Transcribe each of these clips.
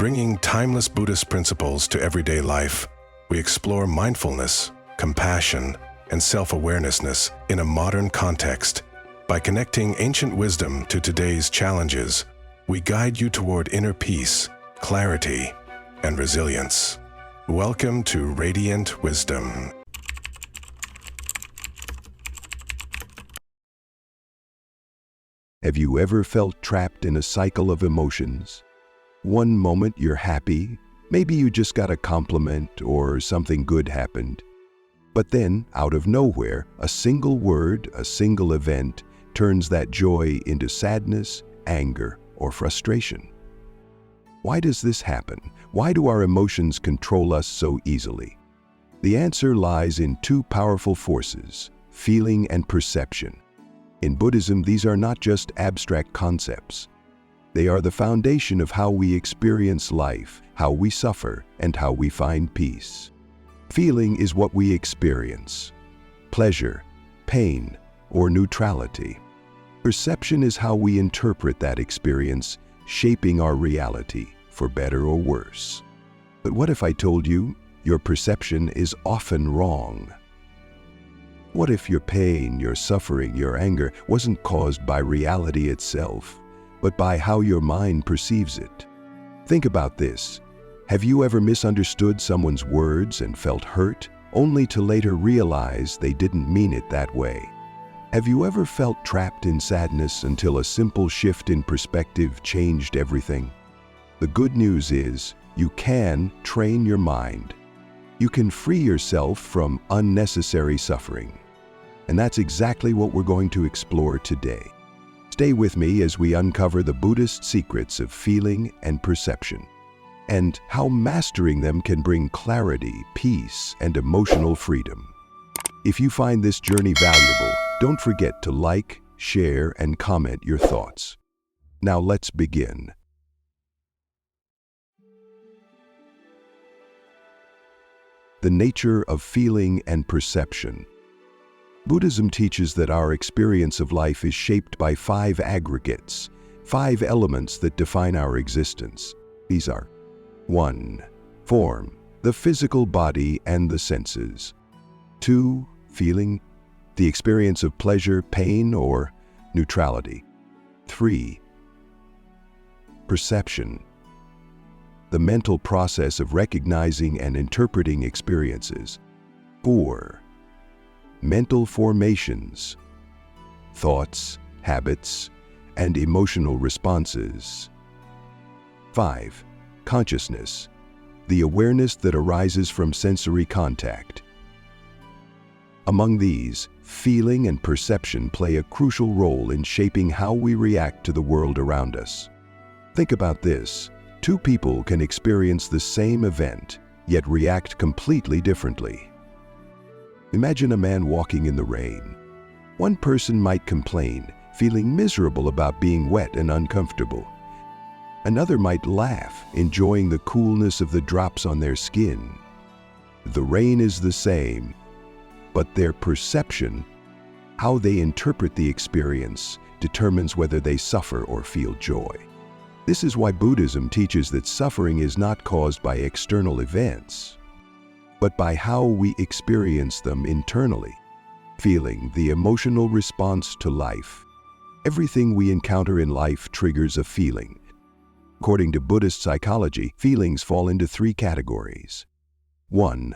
Bringing timeless Buddhist principles to everyday life, we explore mindfulness, compassion, and self-awareness in a modern context. By connecting ancient wisdom to today's challenges, we guide you toward inner peace, clarity, and resilience. Welcome to Radiant Wisdom. Have you ever felt trapped in a cycle of emotions? One moment you're happy, maybe you just got a compliment or something good happened. But then, out of nowhere, a single word, a single event, turns that joy into sadness, anger, or frustration. Why does this happen? Why do our emotions control us so easily? The answer lies in two powerful forces, feeling and perception. In Buddhism, these are not just abstract concepts. They are the foundation of how we experience life, how we suffer, and how we find peace. Feeling is what we experience: pleasure, pain, or neutrality. Perception is how we interpret that experience, shaping our reality, for better or worse. But what if I told you your perception is often wrong? What if your pain, your suffering, your anger wasn't caused by reality itself, but by how your mind perceives it? Think about this. Have you ever misunderstood someone's words and felt hurt, only to later realize they didn't mean it that way? Have you ever felt trapped in sadness until a simple shift in perspective changed everything? The good news is, you can train your mind. You can free yourself from unnecessary suffering. And that's exactly what we're going to explore today. Stay with me as we uncover the Buddhist secrets of feeling and perception, and how mastering them can bring clarity, peace, and emotional freedom. If you find this journey valuable, don't forget to like, share, and comment your thoughts. Now let's begin. The nature of feeling and perception. Buddhism teaches that our experience of life is shaped by five aggregates, five elements that define our existence. These are: 1. Form, the physical body and the senses. 2. Feeling, the experience of pleasure, pain, or neutrality. 3. Perception, the mental process of recognizing and interpreting experiences. 4. Mental formations, thoughts, habits, and emotional responses. 5. Consciousness, the awareness that arises from sensory contact. Among these, feeling and perception play a crucial role in shaping how we react to the world around us. Think about this. Two people can experience the same event, yet react completely differently. Imagine a man walking in the rain. One person might complain, feeling miserable about being wet and uncomfortable. Another might laugh, enjoying the coolness of the drops on their skin. The rain is the same, but their perception, how they interpret the experience, determines whether they suffer or feel joy. This is why Buddhism teaches that suffering is not caused by external events, but by how we experience them internally. Feeling, the emotional response to life. Everything we encounter in life triggers a feeling. According to Buddhist psychology, feelings fall into three categories. 1.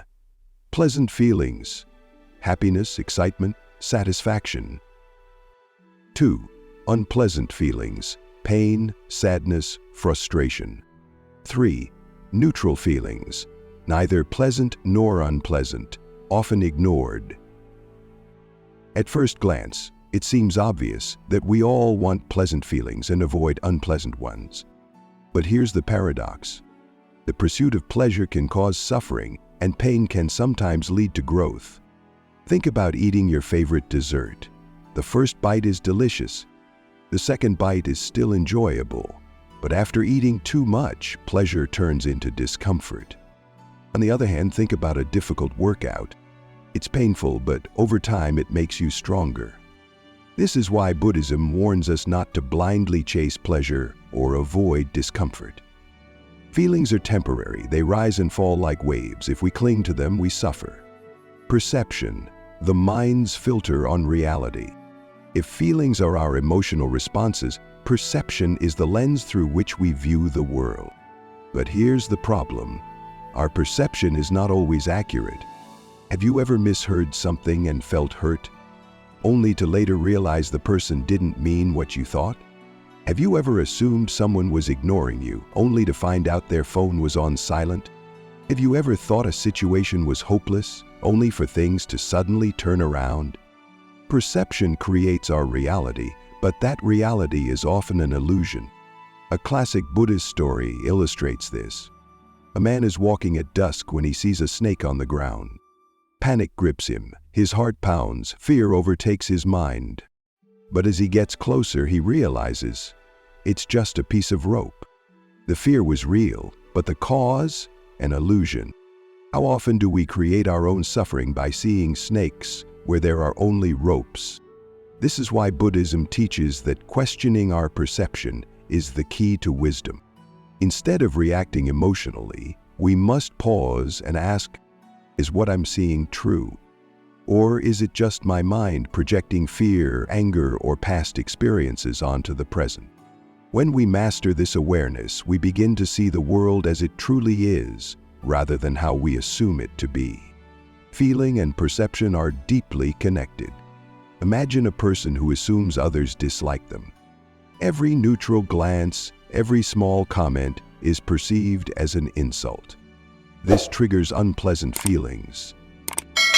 Pleasant feelings, happiness, excitement, satisfaction. 2. Unpleasant feelings, pain, sadness, frustration. 3. Neutral feelings, neither pleasant nor unpleasant, often ignored. At first glance, it seems obvious that we all want pleasant feelings and avoid unpleasant ones. But here's the paradox. The pursuit of pleasure can cause suffering, and pain can sometimes lead to growth. Think about eating your favorite dessert. The first bite is delicious. The second bite is still enjoyable. But after eating too much, pleasure turns into discomfort. On the other hand, think about a difficult workout. It's painful, but over time it makes you stronger. This is why Buddhism warns us not to blindly chase pleasure or avoid discomfort. Feelings are temporary. They rise and fall like waves. If we cling to them, we suffer. Perception, the mind's filter on reality. If feelings are our emotional responses, perception is the lens through which we view the world. But here's the problem. Our perception is not always accurate. Have you ever misheard something and felt hurt, only to later realize the person didn't mean what you thought? Have you ever assumed someone was ignoring you, only to find out their phone was on silent? Have you ever thought a situation was hopeless, only for things to suddenly turn around? Perception creates our reality, but that reality is often an illusion. A classic Buddhist story illustrates this. A man is walking at dusk when he sees a snake on the ground. Panic grips him, his heart pounds, fear overtakes his mind. But as he gets closer, he realizes it's just a piece of rope. The fear was real, but the cause, an illusion. How often do we create our own suffering by seeing snakes where there are only ropes? This is why Buddhism teaches that questioning our perception is the key to wisdom. Instead of reacting emotionally, we must pause and ask, is what I'm seeing true? Or is it just my mind projecting fear, anger, or past experiences onto the present? When we master this awareness, we begin to see the world as it truly is, rather than how we assume it to be. Feeling and perception are deeply connected. Imagine a person who assumes others dislike them. Every neutral glance, every small comment is perceived as an insult. This triggers unpleasant feelings: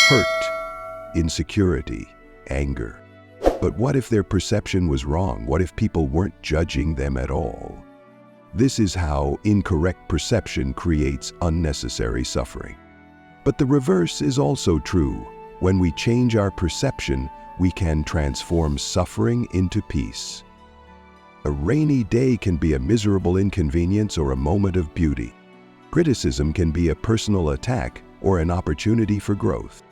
hurt, insecurity, anger. But what if their perception was wrong? What if people weren't judging them at all? This is how incorrect perception creates unnecessary suffering. But the reverse is also true. When we change our perception, we can transform suffering into peace. A rainy day can be a miserable inconvenience or a moment of beauty. Criticism can be a personal attack or an opportunity for growth.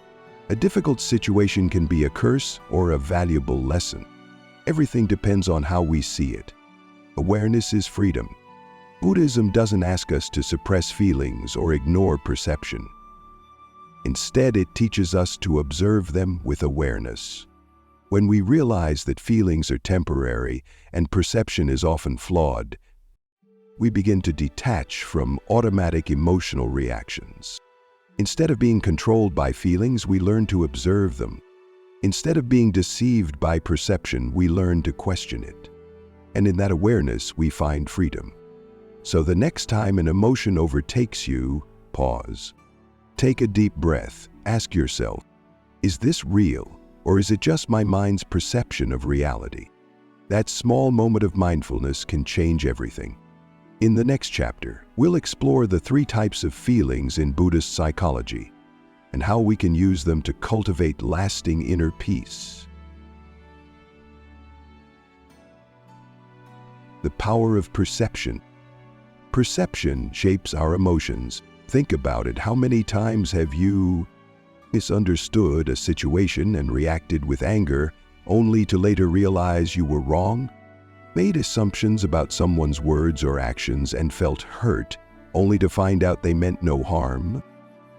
A difficult situation can be a curse or a valuable lesson. Everything depends on how we see it. Awareness is freedom. Buddhism doesn't ask us to suppress feelings or ignore perception. Instead, it teaches us to observe them with awareness. When we realize that feelings are temporary and perception is often flawed, we begin to detach from automatic emotional reactions. Instead of being controlled by feelings, we learn to observe them. Instead of being deceived by perception, we learn to question it. And in that awareness, we find freedom. So the next time an emotion overtakes you, pause. Take a deep breath. Ask yourself, is this real? Or is it just my mind's perception of reality? That small moment of mindfulness can change everything. In the next chapter, we'll explore the 3 types of feelings in Buddhist psychology and how we can use them to cultivate lasting inner peace. The power of perception. Perception shapes our emotions. Think about it. How many times have you misunderstood a situation and reacted with anger, only to later realize you were wrong? Made assumptions about someone's words or actions and felt hurt, only to find out they meant no harm?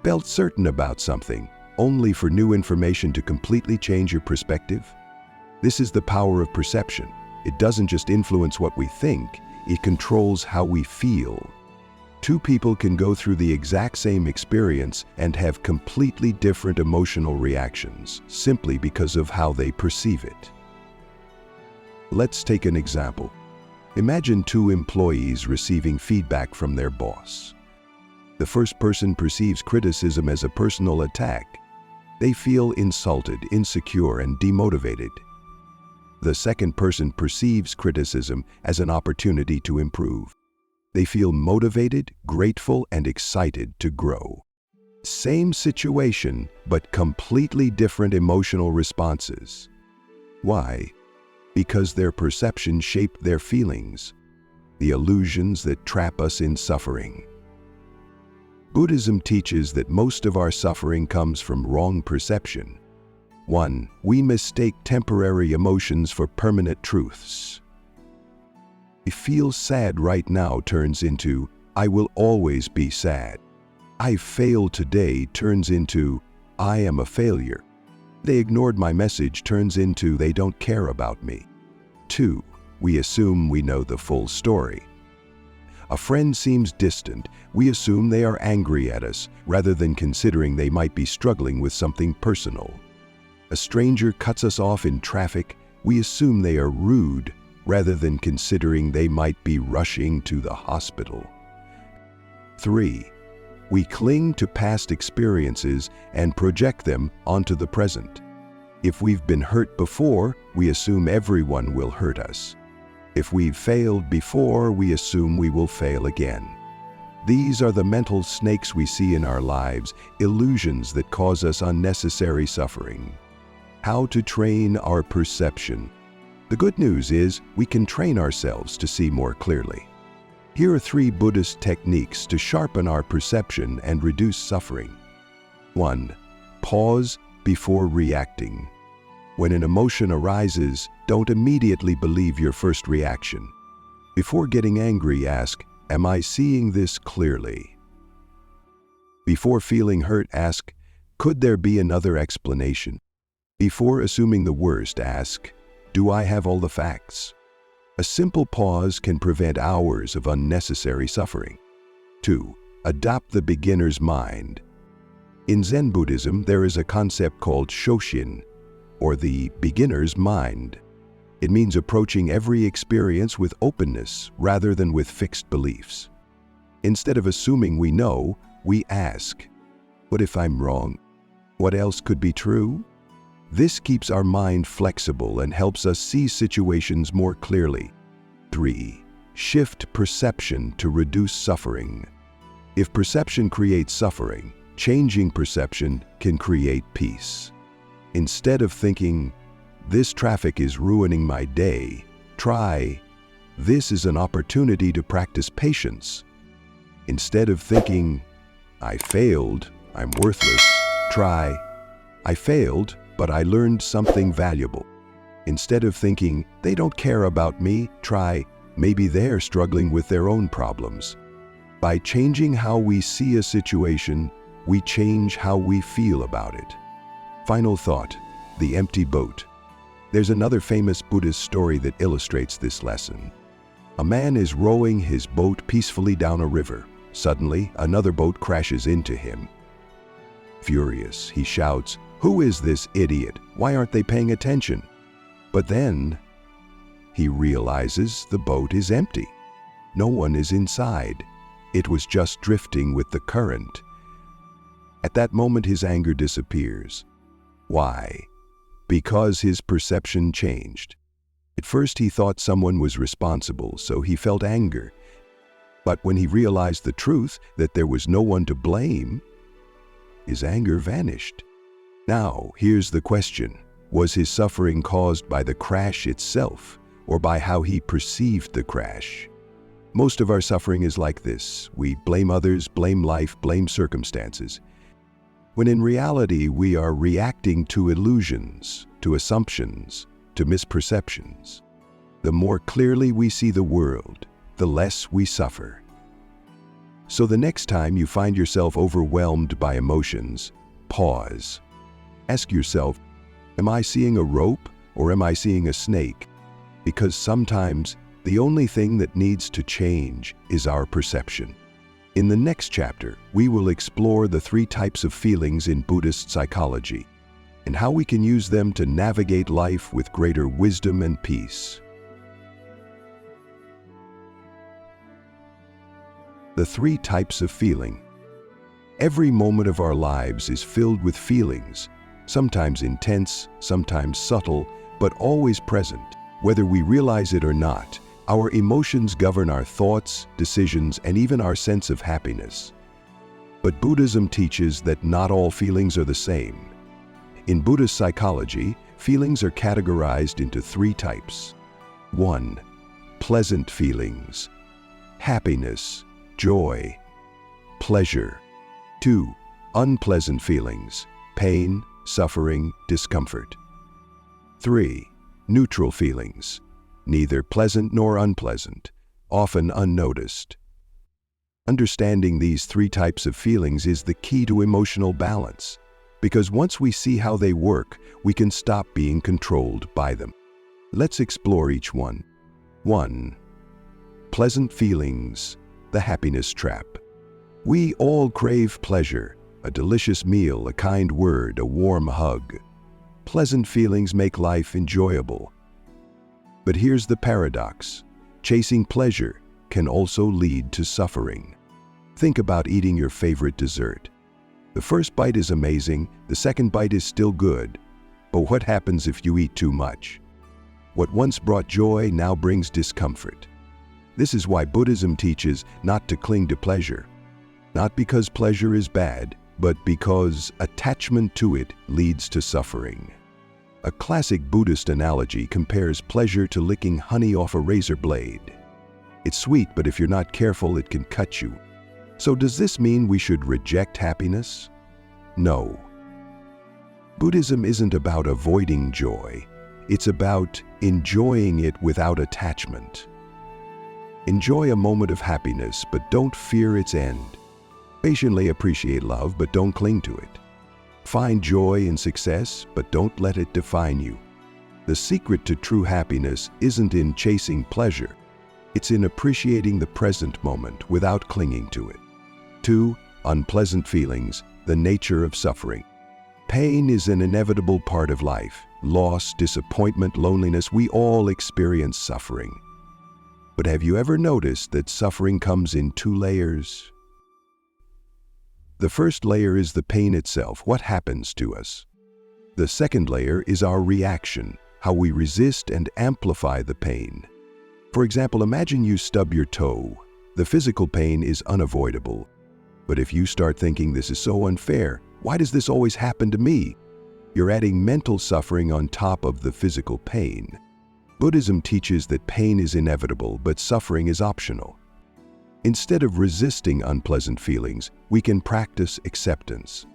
Felt certain about something, only for new information to completely change your perspective? This is the power of perception. It doesn't just influence what we think, it controls how we feel. 2 people can go through the exact same experience and have completely different emotional reactions, simply because of how they perceive it. Let's take an example. Imagine 2 employees receiving feedback from their boss. The first person perceives criticism as a personal attack. They feel insulted, insecure, and demotivated. The second person perceives criticism as an opportunity to improve. They feel motivated, grateful, and excited to grow. Same situation, but completely different emotional responses. Why? Because their perception shaped their feelings, the illusions that trap us in suffering. Buddhism teaches that most of our suffering comes from wrong perception. 1. We mistake temporary emotions for permanent truths. "I feel sad right now" turns into I will always be sad. I failed today turns into I am a failure. They ignored my message turns into they don't care about me. 2. We assume we know the full story. A friend seems distant. We assume they are angry at us rather than considering they might be struggling with something personal. A stranger cuts us off in traffic. We assume they are rude rather than considering they might be rushing to the hospital. 3. We cling to past experiences and project them onto the present. If we've been hurt before, we assume everyone will hurt us. If we've failed before, we assume we will fail again. These are the mental snakes we see in our lives, illusions that cause us unnecessary suffering. How to train our perception. The good news is we can train ourselves to see more clearly. Here are 3 Buddhist techniques to sharpen our perception and reduce suffering. 1. Pause before reacting. When an emotion arises, don't immediately believe your first reaction. Before getting angry, ask, am I seeing this clearly? Before feeling hurt, ask, could there be another explanation? Before assuming the worst, ask, do I have all the facts? A simple pause can prevent hours of unnecessary suffering. 2. Adopt the beginner's mind. In Zen Buddhism, there is a concept called Shoshin, or the beginner's mind. It means approaching every experience with openness rather than with fixed beliefs. Instead of assuming we know, we ask, what if I'm wrong? What else could be true? This keeps our mind flexible and helps us see situations more clearly. 3. Shift perception to reduce suffering. If perception creates suffering, changing perception can create peace. Instead of thinking, this traffic is ruining my day, try, this is an opportunity to practice patience. Instead of thinking, I failed, I'm worthless, try, I failed, but I learned something valuable. Instead of thinking, they don't care about me, try, maybe they're struggling with their own problems. By changing how we see a situation, we change how we feel about it. Final thought, the empty boat. There's another famous Buddhist story that illustrates this lesson. A man is rowing his boat peacefully down a river. Suddenly, another boat crashes into him. Furious, he shouts, "Who is this idiot? Why aren't they paying attention?" But then, he realizes the boat is empty. No one is inside. It was just drifting with the current. At that moment, his anger disappears. Why? Because his perception changed. At first, he thought someone was responsible, so he felt anger. But when he realized the truth, that there was no one to blame, his anger vanished. Now, here's the question. Was his suffering caused by the crash itself, or by how he perceived the crash? Most of our suffering is like this. We blame others, blame life, blame circumstances, when in reality we are reacting to illusions, to assumptions, to misperceptions. The more clearly we see the world, the less we suffer. So the next time you find yourself overwhelmed by emotions, pause. Ask yourself, am I seeing a rope or am I seeing a snake? Because sometimes the only thing that needs to change is our perception. In the next chapter, we will explore the 3 types of feelings in Buddhist psychology and how we can use them to navigate life with greater wisdom and peace. The 3 types of feeling. Every moment of our lives is filled with feelings, sometimes intense, sometimes subtle, but always present. Whether we realize it or not, our emotions govern our thoughts, decisions, and even our sense of happiness. But Buddhism teaches that not all feelings are the same. In Buddhist psychology, feelings are categorized into 3 types. 1. Pleasant feelings. Happiness, joy, pleasure. 2. Unpleasant feelings. Pain, suffering, discomfort. 3. Neutral feelings. Neither pleasant nor unpleasant, often unnoticed. Understanding these three types of feelings is the key to emotional balance, because once we see how they work, we can stop being controlled by them. Let's explore each one. 1. Pleasant feelings, the happiness trap. We all crave pleasure, a delicious meal, a kind word, a warm hug. Pleasant feelings make life enjoyable. But here's the paradox. Chasing pleasure can also lead to suffering. Think about eating your favorite dessert. The first bite is amazing, the second bite is still good. But what happens if you eat too much? What once brought joy now brings discomfort. This is why Buddhism teaches not to cling to pleasure. Not because pleasure is bad, but because attachment to it leads to suffering. A classic Buddhist analogy compares pleasure to licking honey off a razor blade. It's sweet, but if you're not careful, it can cut you. So does this mean we should reject happiness? No. Buddhism isn't about avoiding joy. It's about enjoying it without attachment. Enjoy a moment of happiness, but don't fear its end. Patiently appreciate love, but don't cling to it. Find joy in success, but don't let it define you. The secret to true happiness isn't in chasing pleasure. It's in appreciating the present moment without clinging to it. 2. Unpleasant feelings, the nature of suffering. Pain is an inevitable part of life. Loss, disappointment, loneliness, we all experience suffering. But have you ever noticed that suffering comes in 2 layers? The first layer is the pain itself, what happens to us. The second layer is our reaction, how we resist and amplify the pain. For example, imagine you stub your toe. The physical pain is unavoidable. But if you start thinking, this is so unfair, why does this always happen to me? You're adding mental suffering on top of the physical pain. Buddhism teaches that pain is inevitable, but suffering is optional. Instead of resisting unpleasant feelings, we can practice acceptance.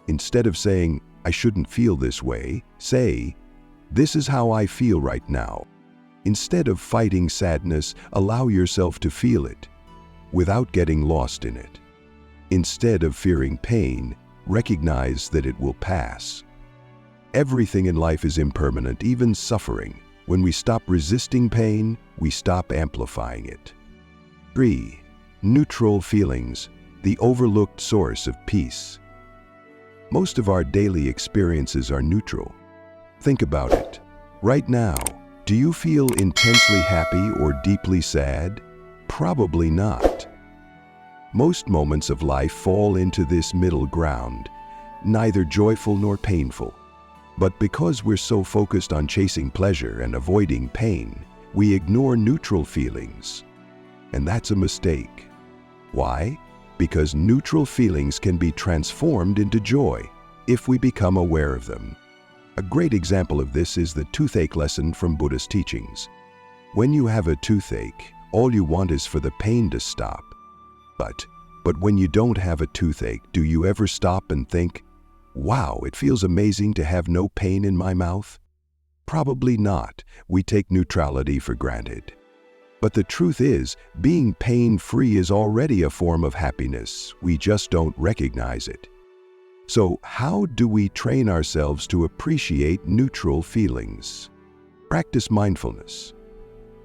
Instead of saying, I shouldn't feel this way, say, this is how I feel right now. Instead of fighting sadness, allow yourself to feel it, without getting lost in it. Instead of fearing pain, recognize that it will pass. Everything in life is impermanent, even suffering. When we stop resisting pain, we stop amplifying it. 3. Neutral feelings, the overlooked source of peace. Most of our daily experiences are neutral. Think about it. Right now, do you feel intensely happy or deeply sad? Probably not. Most moments of life fall into this middle ground, neither joyful nor painful. But because we're so focused on chasing pleasure and avoiding pain, we ignore neutral feelings. And that's a mistake. Why? Because neutral feelings can be transformed into joy if we become aware of them. A great example of this is the toothache lesson from Buddhist teachings. When you have a toothache, all you want is for the pain to stop. But when you don't have a toothache, do you ever stop and think, wow, it feels amazing to have no pain in my mouth? Probably not. We take neutrality for granted. But the truth is, being pain-free is already a form of happiness. We just don't recognize it. So how do we train ourselves to appreciate neutral feelings? Practice mindfulness.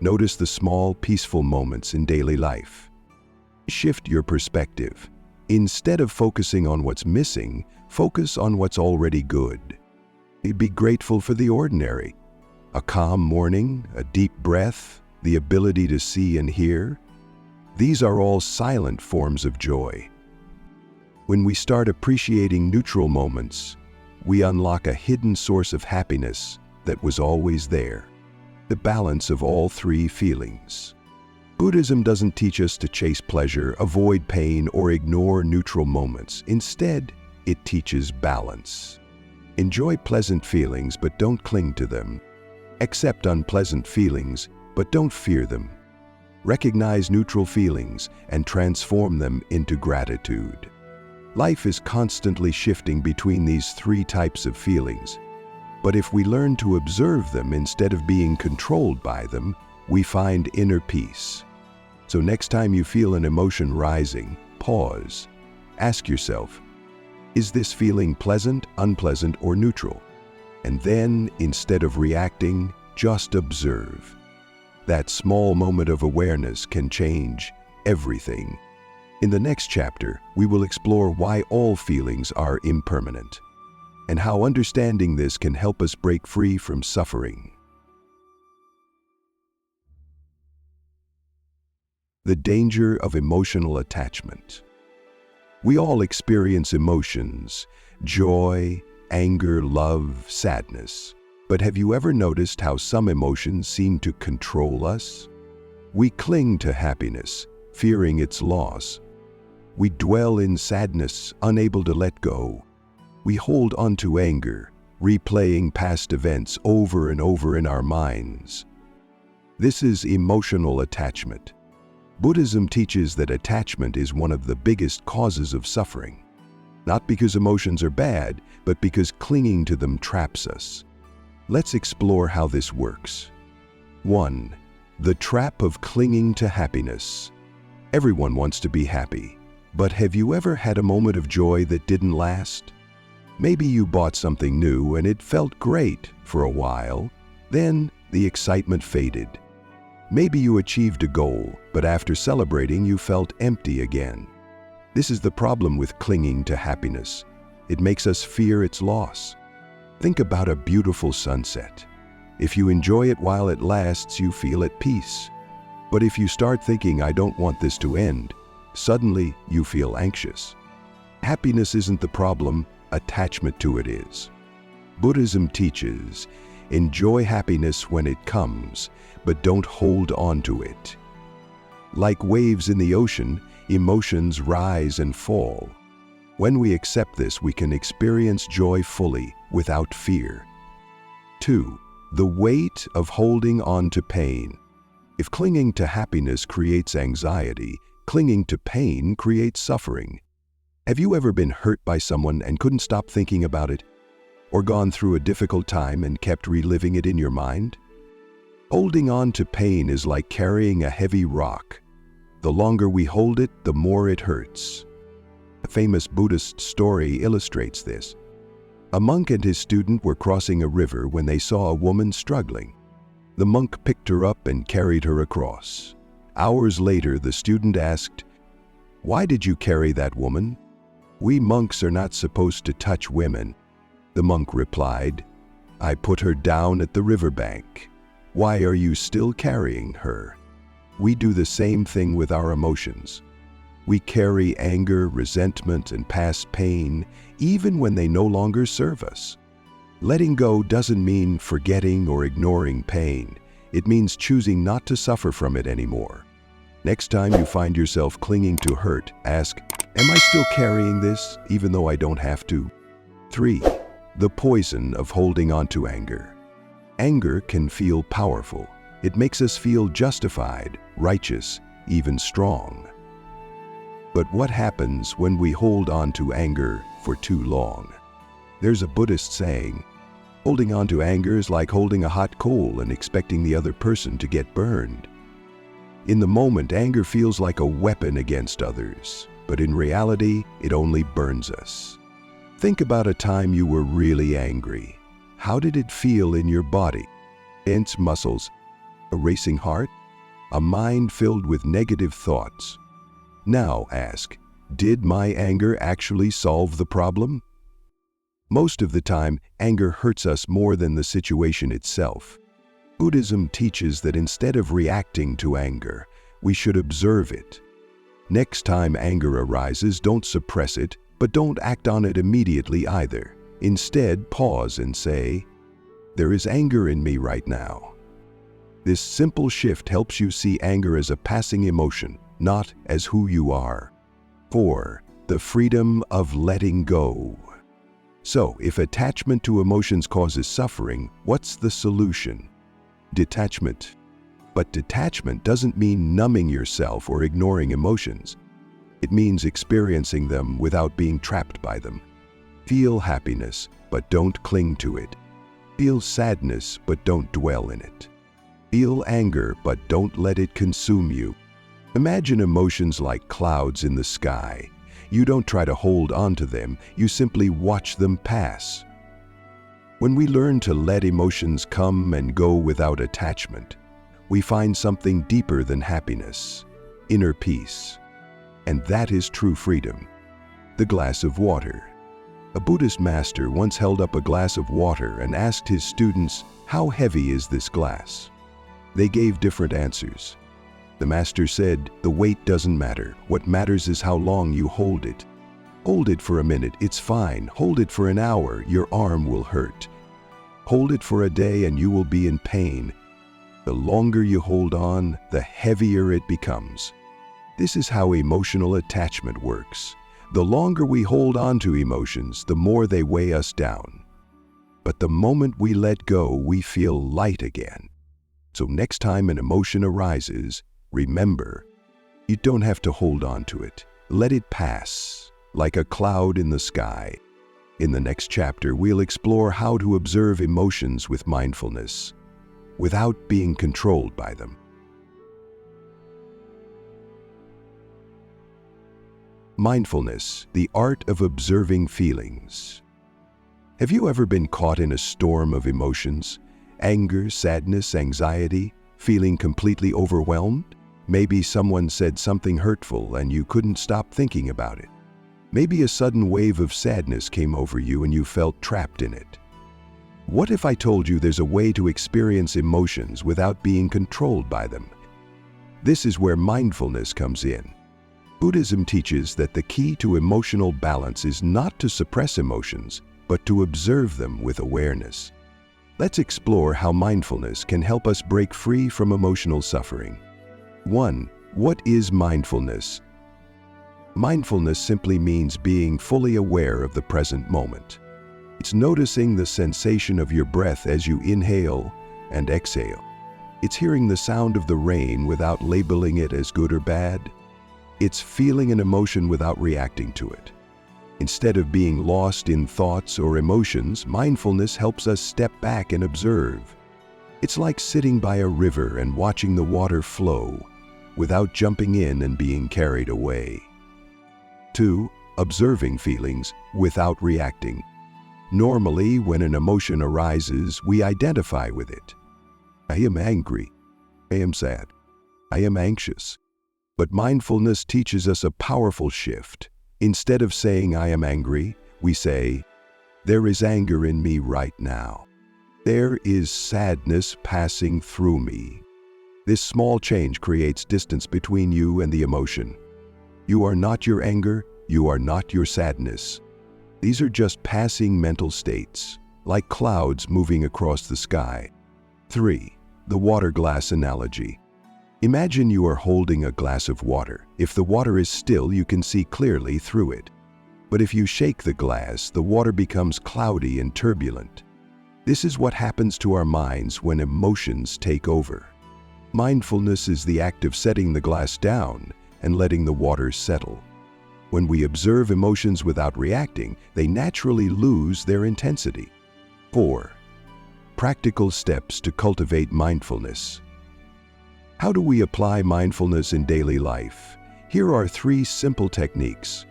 Notice the small, peaceful moments in daily life. Shift your perspective. Instead of focusing on what's missing, focus on what's already good. Be grateful for the ordinary. A calm morning, a deep breath, the ability to see and hear. These are all silent forms of joy. When we start appreciating neutral moments, we unlock a hidden source of happiness that was always there. The balance of all 3 feelings. Buddhism doesn't teach us to chase pleasure, avoid pain, or ignore neutral moments. Instead, it teaches balance. Enjoy pleasant feelings, but don't cling to them. Accept unpleasant feelings, but don't fear them. Recognize neutral feelings and transform them into gratitude. Life is constantly shifting between these 3 types of feelings. But if we learn to observe them instead of being controlled by them, we find inner peace. So next time you feel an emotion rising, pause. Ask yourself, is this feeling pleasant, unpleasant, or neutral? And then, instead of reacting, just observe. That small moment of awareness can change everything. In the next chapter, we will explore why all feelings are impermanent and how understanding this can help us break free from suffering. The danger of emotional attachment. We all experience emotions: joy, anger, love, sadness. But have you ever noticed how some emotions seem to control us? We cling to happiness, fearing its loss. We dwell in sadness, unable to let go. We hold on to anger, replaying past events over and over in our minds. This is emotional attachment. Buddhism teaches that attachment is one of the biggest causes of suffering. Not because emotions are bad, but because clinging to them traps us. Let's explore how this works. 1. The trap of clinging to happiness. Everyone wants to be happy, but have you ever had a moment of joy that didn't last? Maybe you bought something new and it felt great for a while, then the excitement faded. Maybe you achieved a goal, but after celebrating you felt empty again. This is the problem with clinging to happiness. It makes us fear its loss. Think about a beautiful sunset. If you enjoy it while it lasts, you feel at peace. But if you start thinking, "I don't want this to end," suddenly you feel anxious. Happiness isn't the problem, attachment to it is. Buddhism teaches, enjoy happiness when it comes, but don't hold on to it. Like waves in the ocean, emotions rise and fall. When we accept this, we can experience joy fully, without fear. 2. The weight of holding on to pain. If clinging to happiness creates anxiety, clinging to pain creates suffering. Have you ever been hurt by someone and couldn't stop thinking about it? Or gone through a difficult time and kept reliving it in your mind? Holding on to pain is like carrying a heavy rock. The longer we hold it, the more it hurts. A famous Buddhist story illustrates this. A monk and his student were crossing a river when they saw a woman struggling. The monk picked her up and carried her across. Hours later, the student asked, "Why did you carry that woman?" "We monks are not supposed to touch women." The monk replied, "I put her down at the riverbank. Why are you still carrying her?" We do the same thing with our emotions. We carry anger, resentment, and past pain, even when they no longer serve us. Letting go doesn't mean forgetting or ignoring pain. It means choosing not to suffer from it anymore. Next time you find yourself clinging to hurt, ask, "Am I still carrying this, even though I don't have to?" 3. The poison of holding on to anger. Anger can feel powerful. It makes us feel justified, righteous, even strong. But what happens when we hold on to anger for too long? There's a Buddhist saying, holding on to anger is like holding a hot coal and expecting the other person to get burned. In the moment, anger feels like a weapon against others, but in reality, it only burns us. Think about a time you were really angry. How did it feel in your body? Tense muscles, a racing heart, a mind filled with negative thoughts. Now ask, did my anger actually solve the problem? Most of the time, anger hurts us more than the situation itself. Buddhism teaches that instead of reacting to anger, we should observe it. Next time anger arises, don't suppress it, but don't act on it immediately either. Instead, pause and say, "There is anger in me right now." This simple shift helps you see anger as a passing emotion, not as who you are. 4. The freedom of letting go. So, if attachment to emotions causes suffering, what's the solution? Detachment. But detachment doesn't mean numbing yourself or ignoring emotions. It means experiencing them without being trapped by them. Feel happiness, but don't cling to it. Feel sadness, but don't dwell in it. Feel anger, but don't let it consume you. Imagine emotions like clouds in the sky. You don't try to hold on to them, you simply watch them pass. When we learn to let emotions come and go without attachment, we find something deeper than happiness, inner peace. And that is true freedom. The glass of water. A Buddhist master once held up a glass of water and asked his students, "How heavy is this glass?" They gave different answers. The master said, "The weight doesn't matter. What matters is how long you hold it. Hold it for a minute, it's fine. Hold it for an hour, your arm will hurt. Hold it for a day and you will be in pain. The longer you hold on, the heavier it becomes." This is how emotional attachment works. The longer we hold on to emotions, the more they weigh us down. But the moment we let go, we feel light again. So next time an emotion arises, remember, you don't have to hold on to it. Let it pass, like a cloud in the sky. In the next chapter, we'll explore how to observe emotions with mindfulness, without being controlled by them. Mindfulness, the art of observing feelings. Have you ever been caught in a storm of emotions? Anger, sadness, anxiety, feeling completely overwhelmed? Maybe someone said something hurtful and you couldn't stop thinking about it. Maybe a sudden wave of sadness came over you and you felt trapped in it. What if I told you there's a way to experience emotions without being controlled by them? This is where mindfulness comes in. Buddhism teaches that the key to emotional balance is not to suppress emotions, but to observe them with awareness. Let's explore how mindfulness can help us break free from emotional suffering. 1. What is mindfulness? Mindfulness simply means being fully aware of the present moment. It's noticing the sensation of your breath as you inhale and exhale. It's hearing the sound of the rain without labeling it as good or bad. It's feeling an emotion without reacting to it. Instead of being lost in thoughts or emotions, mindfulness helps us step back and observe. It's like sitting by a river and watching the water flow, without jumping in and being carried away. 2. Observing feelings without reacting. Normally, when an emotion arises, we identify with it. I am angry. I am sad. I am anxious. But mindfulness teaches us a powerful shift. Instead of saying, "I am angry," we say, "There is anger in me right now. There is sadness passing through me." This small change creates distance between you and the emotion. You are not your anger, you are not your sadness. These are just passing mental states, like clouds moving across the sky. 3. The water glass analogy. Imagine you are holding a glass of water. If the water is still, you can see clearly through it. But if you shake the glass, the water becomes cloudy and turbulent. This is what happens to our minds when emotions take over. Mindfulness is the act of setting the glass down and letting the water settle. When we observe emotions without reacting, they naturally lose their intensity. 4. Practical steps to cultivate mindfulness. How do we apply mindfulness in daily life? Here are 3 simple techniques.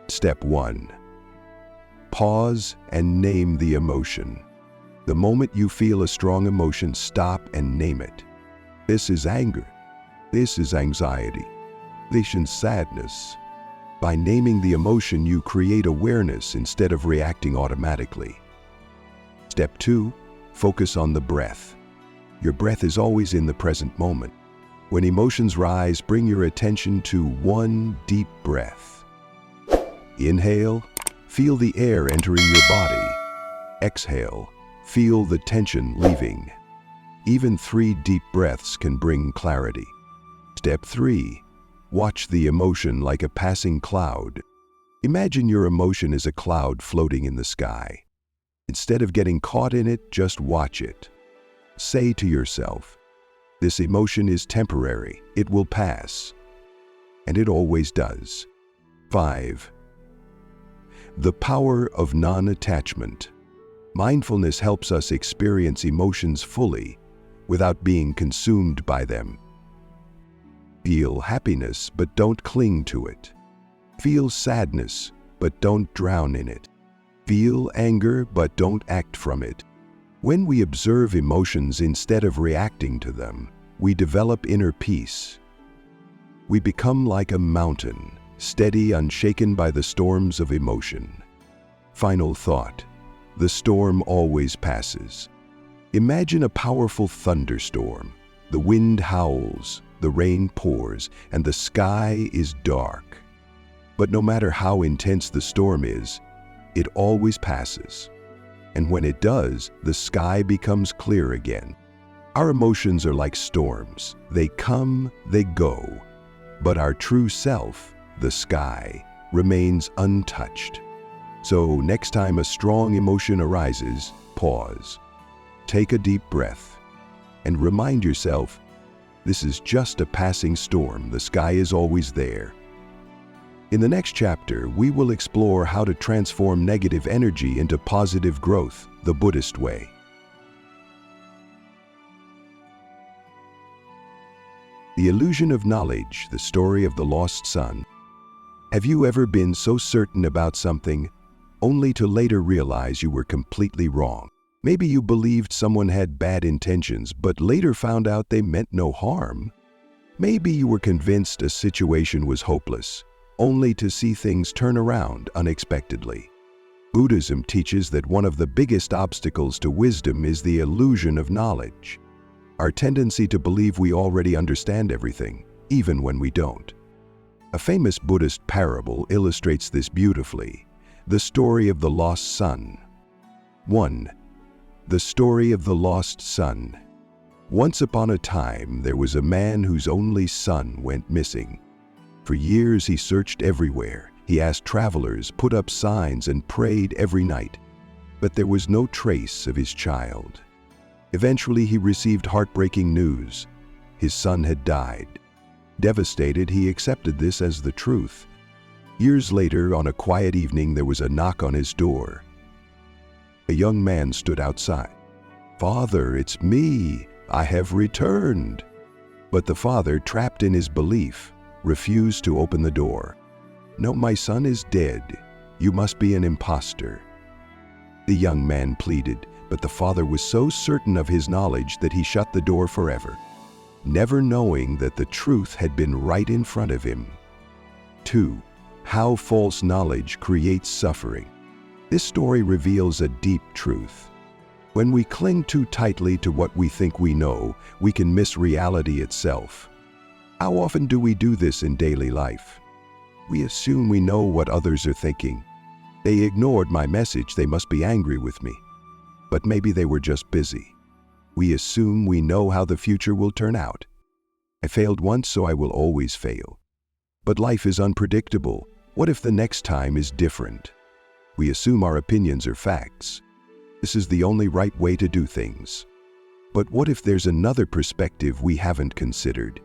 Step 1. Pause and name the emotion. The moment you feel a strong emotion, stop and name it. This is anger. This is anxiety. This is sadness. By naming the emotion, you create awareness instead of reacting automatically. Step 2. Focus on the breath. Your breath is always in the present moment. When emotions rise, bring your attention to one deep breath. Inhale, feel the air entering your body. Exhale, feel the tension leaving. Even 3 deep breaths can bring clarity. Step 3. Watch the emotion like a passing cloud. Imagine your emotion is a cloud floating in the sky. Instead of getting caught in it, just watch it. Say to yourself, "This emotion is temporary, it will pass." And it always does. 5. The power of non-attachment. Mindfulness helps us experience emotions fully, without being consumed by them. Feel happiness, but don't cling to it. Feel sadness, but don't drown in it. Feel anger, but don't act from it. When we observe emotions instead of reacting to them, we develop inner peace. We become like a mountain, steady, unshaken by the storms of emotion. Final thought: the storm always passes. Imagine a powerful thunderstorm. The wind howls, the rain pours, and the sky is dark. But no matter how intense the storm is, it always passes. And when it does, the sky becomes clear again. Our emotions are like storms. They come, they go. But our true self, the sky, remains untouched. So next time a strong emotion arises, pause. Take a deep breath and remind yourself, this is just a passing storm. The sky is always there. In the next chapter, we will explore how to transform negative energy into positive growth, the Buddhist way. The Illusion of Knowledge, the story of the lost son. Have you ever been so certain about something, only to later realize you were completely wrong? Maybe you believed someone had bad intentions, but later found out they meant no harm. Maybe you were convinced a situation was hopeless, only to see things turn around unexpectedly. Buddhism teaches that one of the biggest obstacles to wisdom is the illusion of knowledge. Our tendency to believe we already understand everything, even when we don't. A famous Buddhist parable illustrates this beautifully: the story of the lost son. 1. The story of the lost son. Once upon a time, there was a man whose only son went missing. For years he searched everywhere. He asked travelers, put up signs, and prayed every night. But there was no trace of his child. Eventually he received heartbreaking news. His son had died. Devastated, he accepted this as the truth. Years later, on a quiet evening, there was a knock on his door. A young man stood outside. "Father, it's me. I have returned." But the father, trapped in his belief, refused to open the door. "No, my son is dead. You must be an imposter." The young man pleaded, but the father was so certain of his knowledge that he shut the door forever, never knowing that the truth had been right in front of him. 2. How false knowledge creates suffering. This story reveals a deep truth. When we cling too tightly to what we think we know, we can miss reality itself. How often do we do this in daily life? We assume we know what others are thinking. They ignored my message, they must be angry with me. But maybe they were just busy. We assume we know how the future will turn out. I failed once, so I will always fail. But life is unpredictable. What if the next time is different? We assume our opinions are facts. This is the only right way to do things. But what if there's another perspective we haven't considered?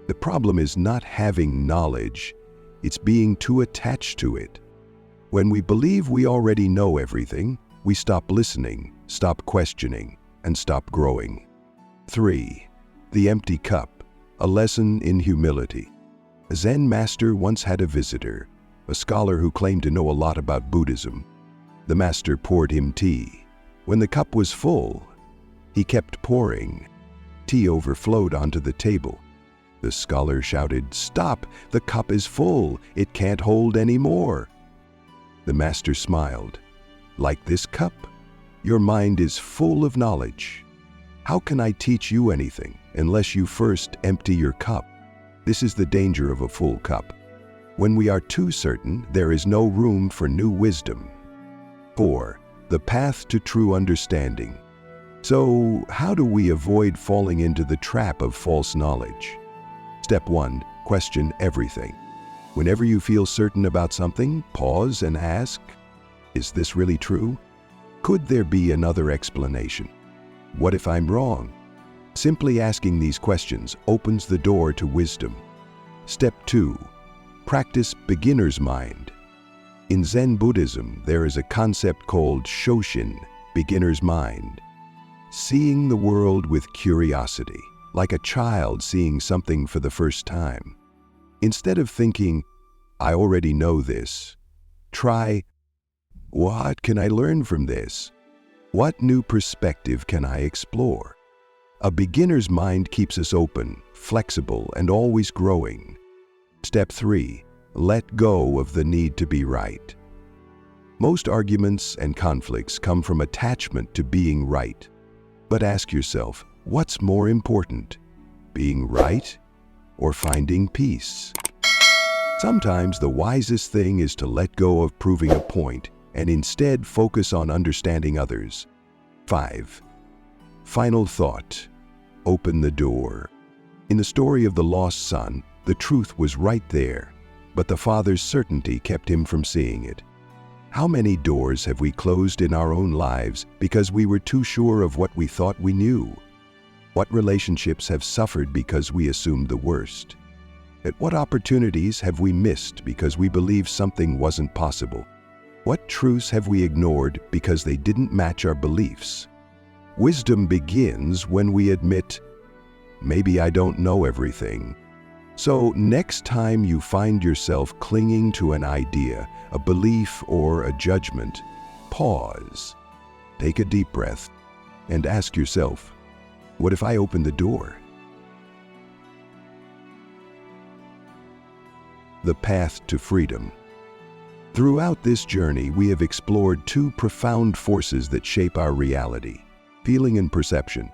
The problem is not having knowledge, it's being too attached to it. When we believe we already know everything, we stop listening, stop questioning, and stop growing. 3. The empty cup, a lesson in humility. A Zen master once had a visitor, a scholar who claimed to know a lot about Buddhism. The master poured him tea. When the cup was full, he kept pouring. Tea overflowed onto the table. The scholar shouted, "Stop! The cup is full. It can't hold any more." The master smiled. "Like this cup? Your mind is full of knowledge. How can I teach you anything unless you first empty your cup?" This is the danger of a full cup. When we are too certain, there is no room for new wisdom. 4. The path to true understanding. So, how do we avoid falling into the trap of false knowledge? Step 1. Question everything. Whenever you feel certain about something, pause and ask, is this really true? Could there be another explanation? What if I'm wrong? Simply asking these questions opens the door to wisdom. Step 2. Practice beginner's mind. In Zen Buddhism, there is a concept called Shoshin, beginner's mind. Seeing the world with curiosity. like a child seeing something for the first time. Instead of thinking, "I already know this," try, "What can I learn from this? What new perspective can I explore?" A beginner's mind keeps us open, flexible, and always growing. Step 3. Let go of the need to be right. Most arguments and conflicts come from attachment to being right. But ask yourself, what's more important, being right or finding peace? Sometimes the wisest thing is to let go of proving a point and instead focus on understanding others. 5. Final thought. Open the door. In the story of the lost son, the truth was right there, but the father's certainty kept him from seeing it. How many doors have we closed in our own lives because we were too sure of what we thought we knew? What relationships have suffered because we assumed the worst? At what opportunities have we missed because we believed something wasn't possible? What truths have we ignored because they didn't match our beliefs? Wisdom begins when we admit, "Maybe I don't know everything." So next time you find yourself clinging to an idea, a belief, or a judgment, pause, take a deep breath, and ask yourself, what if I open the door? The path to freedom. Throughout this journey, we have explored two profound forces that shape our reality: feeling and perception.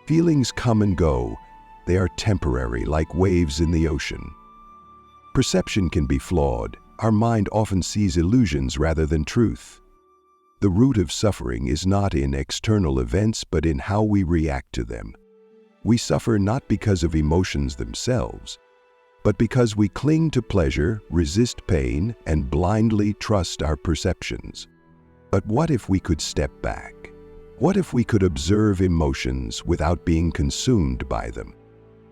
Feelings come and go. They are temporary, like waves in the ocean. Perception can be flawed. Our mind often sees illusions rather than truth. The root of suffering is not in external events, but in how we react to them. We suffer not because of emotions themselves, but because we cling to pleasure, resist pain, and blindly trust our perceptions. But what if we could step back? What if we could observe emotions without being consumed by them?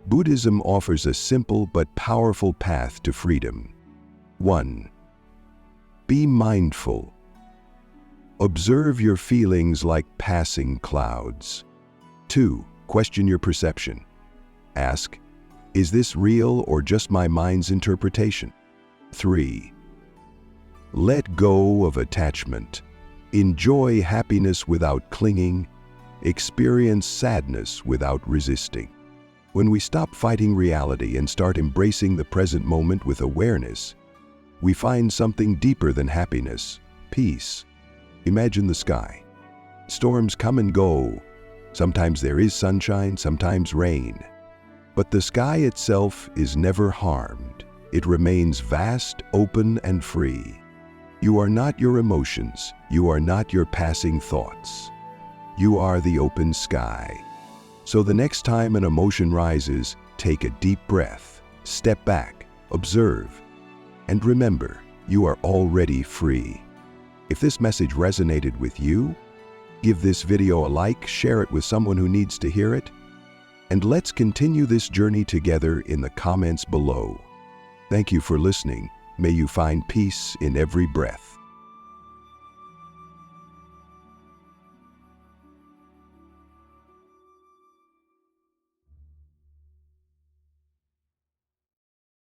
Buddhism offers a simple but powerful path to freedom. 1. Be mindful. Observe your feelings like passing clouds. 2. Question your perception. Ask, is this real or just my mind's interpretation? 3. Let go of attachment. Enjoy happiness without clinging. Experience sadness without resisting. When we stop fighting reality and start embracing the present moment with awareness, we find something deeper than happiness, peace. Imagine the sky. Storms come and go. Sometimes there is sunshine, sometimes rain. But the sky itself is never harmed. It remains vast, open, and free. You are not your emotions. You are not your passing thoughts. You are the open sky. So the next time an emotion rises, take a deep breath, step back, observe, and remember, you are already free. If this message resonated with you, give this video a like, share it with someone who needs to hear it, and let's continue this journey together in the comments below. Thank you for listening. May you find peace in every breath.